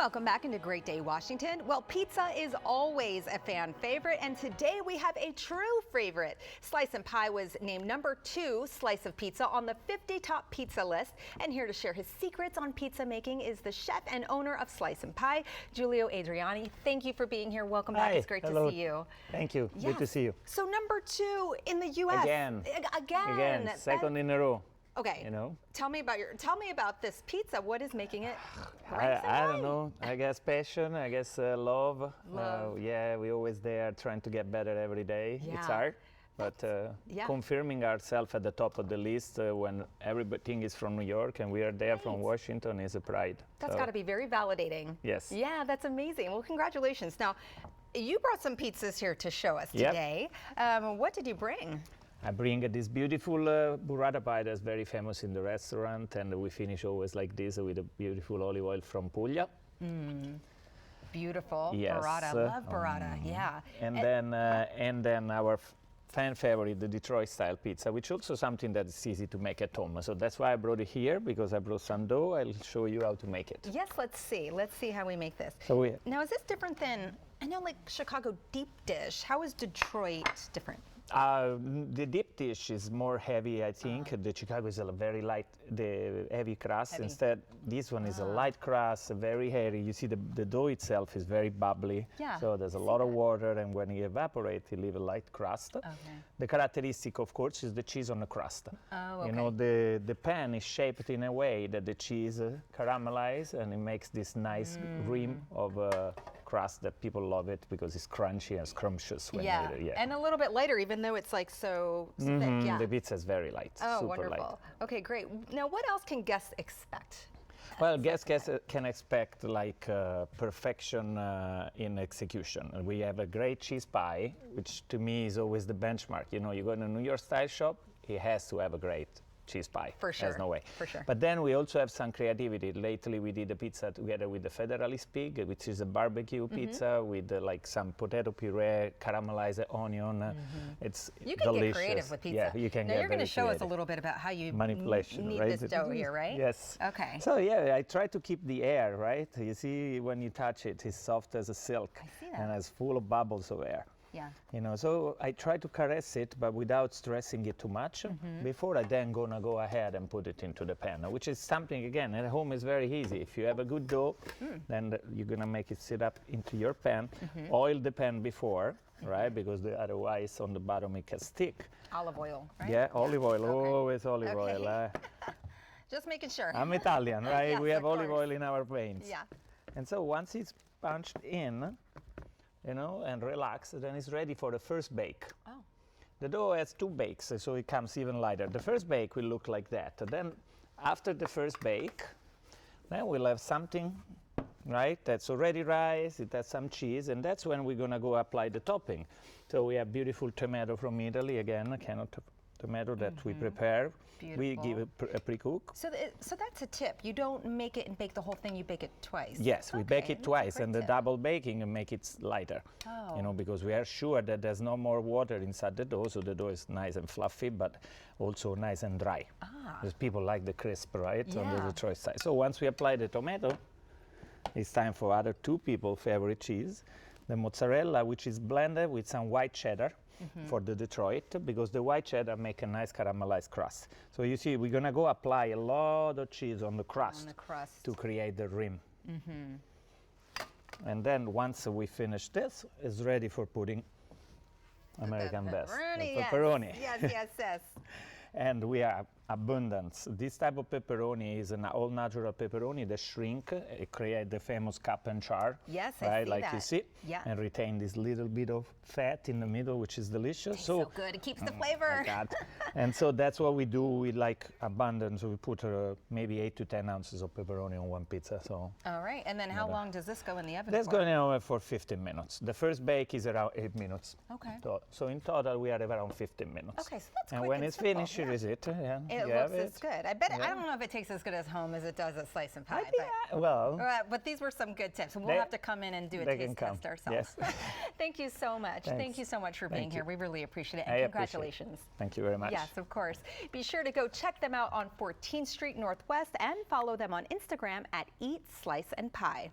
Welcome back into Great Day, Washington. Well, pizza is always a fan favorite, and today we have a true favorite. Slice and Pie was named #2 slice of pizza on the 50 top pizza list. And here to share his secrets on pizza making is the chef and owner of Slice and Pie, Giulio Adriani. Thank you for being here. Welcome back. Hi, It's great hello. to see you. Thank you. Yes. Good to see you. So #2 in the U.S. Again, second in a row. Okay. You know. Tell me about this pizza. What is making it? I don't know. I guess passion. I guess love. Love. Yeah, we're always there trying to get better every day. Yeah. It's hard. But confirming ourselves at the top of the list when everything is from New York and we are there from Washington is a pride. That's got to be very validating. Yes. Yeah, that's amazing. Well, congratulations. Now, you brought some pizzas here to show us today. What did you bring? I bring this beautiful burrata pie that's very famous in the restaurant, and we finish always like this with a beautiful olive oil from Puglia. Beautiful. Yes. Burrata. Love burrata. Yeah. And then our fan favorite, the Detroit style pizza, which also something that is easy to make at home. So that's why I brought it here, because I brought some dough. I'll show you how to make it. Yes, let's see. Let's see how we make this. So now, is this different than, I know, like Chicago deep dish? How is Detroit different? The deep dish is more heavy, I think. The Chicago is a very light, the heavy crust. Heavy. Instead, this one is a light crust, very hairy. You see the dough itself is very bubbly. Yeah, So there's a lot of water, and when you evaporate, you leave a light crust. Okay. The characteristic, of course, is the cheese on the crust. Oh, okay. You know, the pan is shaped in a way that the cheese caramelizes, and it makes this nice rim of crust that people love it because it's crunchy and scrumptious when you eat it. And a little bit lighter, even though it's like so thick. Yeah. The pizza is very light, Oh, super wonderful. light. Okay, great. Now, what else can guests expect? Well, guests can expect like perfection in execution. And we have a great cheese pie, which to me is always the benchmark. You know, you go in a New York style shop, it has to have a great cheese pie. For sure. There's no way. For sure. But then we also have some creativity. Lately, we did a pizza together with the Federalist Pig, which is a barbecue pizza with like some potato puree, caramelized onion. It's You can delicious. get creative with pizza. Yeah, you can now, get you're going to very show us a creative. little bit about how you Manipulation, knead right? this dough here, right? Yes. Okay. So yeah, I try to keep the air, right? You see, when you touch it, it's soft as a silk. I see that. And it's full of bubbles of air. Yeah. You know, so I try to caress it, but without stressing it too much. Before I then gonna go ahead and put it into the pan, which is something, again, at home is very easy. If you have a good dough, then you're gonna make it sit up into your pan. Oil the pan before, right? Because otherwise on the bottom it can stick. Olive oil, right? Yeah, olive oil, Okay. always olive oil. Just making sure. I'm Italian, right? Yes, we have of olive course. oil in our veins. Yeah. And so once it's punched in, you know, and relaxed, then it's ready for the first bake. Oh. The dough has 2 bakes, so it comes even lighter. The first bake will look like that. And then after the first bake, then we'll have something, right, that's already rice, it has some cheese, and that's when we're gonna go apply the topping. So we have beautiful tomato from Italy, again, a can of tomato that we prepare. We give it a pre-cook. So that's a tip. You don't make it and bake the whole thing. You bake it twice. Yes, we bake Okay, it that's a twice, great and the tip. double baking and make it lighter. Oh. You know, because we are sure that there's no more water inside the dough, so the dough is nice and fluffy, but also nice and dry. Because people like the crisp, right, on the Yeah. Detroit side. So once we apply the tomato, it's time for other 2 people's favorite cheese, the mozzarella, which is blended with some white cheddar for the Detroit, because the white cheddar make a nice caramelized crust. So you see, we're gonna go apply a lot of cheese on the crust, On the crust. to create the rim. And then once we finish this, it's ready for putting American best. Pepperoni, The yes. pepperoni. Yes. And we have abundance. This type of pepperoni is an all-natural pepperoni that shrink. It create the famous cup and char. Yes, I right, see like that. you see. Yeah. And retain this little bit of fat in the middle, which is delicious. Tastes so good. It keeps the flavor. My God. And so that's what we do. We like abundance. We put maybe 8 to 10 ounces of pepperoni on one pizza. So All right. And then how long does this go in the oven that's for? going on for 15 minutes. The first bake is around 8 minutes. Okay. So in total, we are around 15 minutes. Okay, so that's And quick when and it's simple, finished, here yeah. is it. Yeah, It you looks have as good. I bet. I don't know if it tastes as good at home as it does at Slice and Pie. Well, But these were some good tips. We'll They- have to come in and do a they can taste come, test ourselves. yes. Thank you so much. Thanks. Thank you so much for being Thank here. you. We really appreciate it. I And appreciate it. congratulations. Thank you very much. Yes, of course. Be sure to go check them out on 14th Street Northwest and follow them on Instagram at Eat, Slice, and Pie.